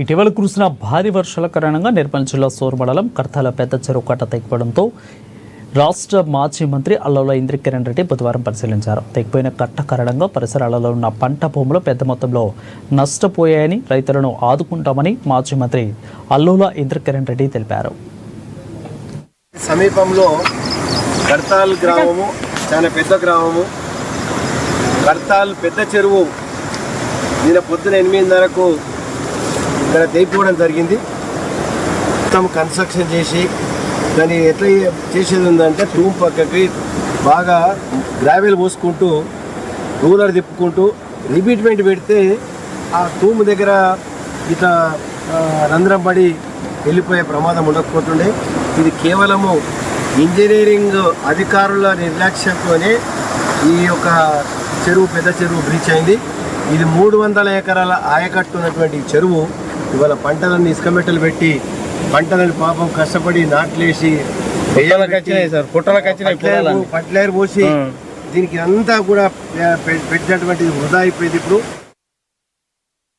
ఇటీవల కురిసిన భారీ వర్షాల కారణంగా నిర్మల్ జిల్లా సోర్ మండలం కర్తాల పెద్ద చెరువు కట్ట తెగిపోవడంతో రాష్ట్ర మాజీ మంత్రి అల్లోల ఇంద్రకిరణ్ రెడ్డి బుధవారం పరిశీలించారు. తెగిపోయిన కట్ట కారణంగా పరిసరాలలో ఉన్న పంట భూములు పెద్ద మొత్తంలో నష్టపోయాయని, రైతులను ఆదుకుంటామని మాజీ మంత్రి అల్లోల ఇంద్రకిరణ్ రెడ్డి తెలిపారు. సమీపంలో కర్తాల్ గ్రామము చాలా పెద్ద గ్రామము. కర్తాల్ పెద్ద చెరువు నిన్న పొద్దున 8:30కు ఇక్కడ తెగిపోవడం జరిగింది. మొత్తం కన్స్ట్రక్షన్ చేసి దాన్ని ఎట్లా చేసేది ఉందంటే తూము పక్కకి బాగా గ్రావెల్ పోసుకుంటూ రూలర్ తిప్పుకుంటూ రిపీట్మెంట్ పెడితే ఆ తూము దగ్గర ఇట్లా రంధ్రం పడి వెళ్ళిపోయే ప్రమాదం ఉండకపోతుండే. ఇది కేవలము ఇంజనీరింగ్ అధికారుల నిర్లక్ష్యంతోనే ఈ యొక్క చెరువు పెద్ద చెరువు బ్రీచ్ అయింది. ఇది 300 ఎకరాల ఆయకట్టు ఉన్నటువంటి చెరువు ఇవాళ పంటలన్నీ ఇసుకమెట్టలు పెట్టి పంటలను పాపం కష్టపడి నాట్లేసి ఫర్టిలైజర్ పోసి దీనికి అంతా కూడా పెట్టినటువంటి వృధా అయిపోయింది. ఇప్పుడు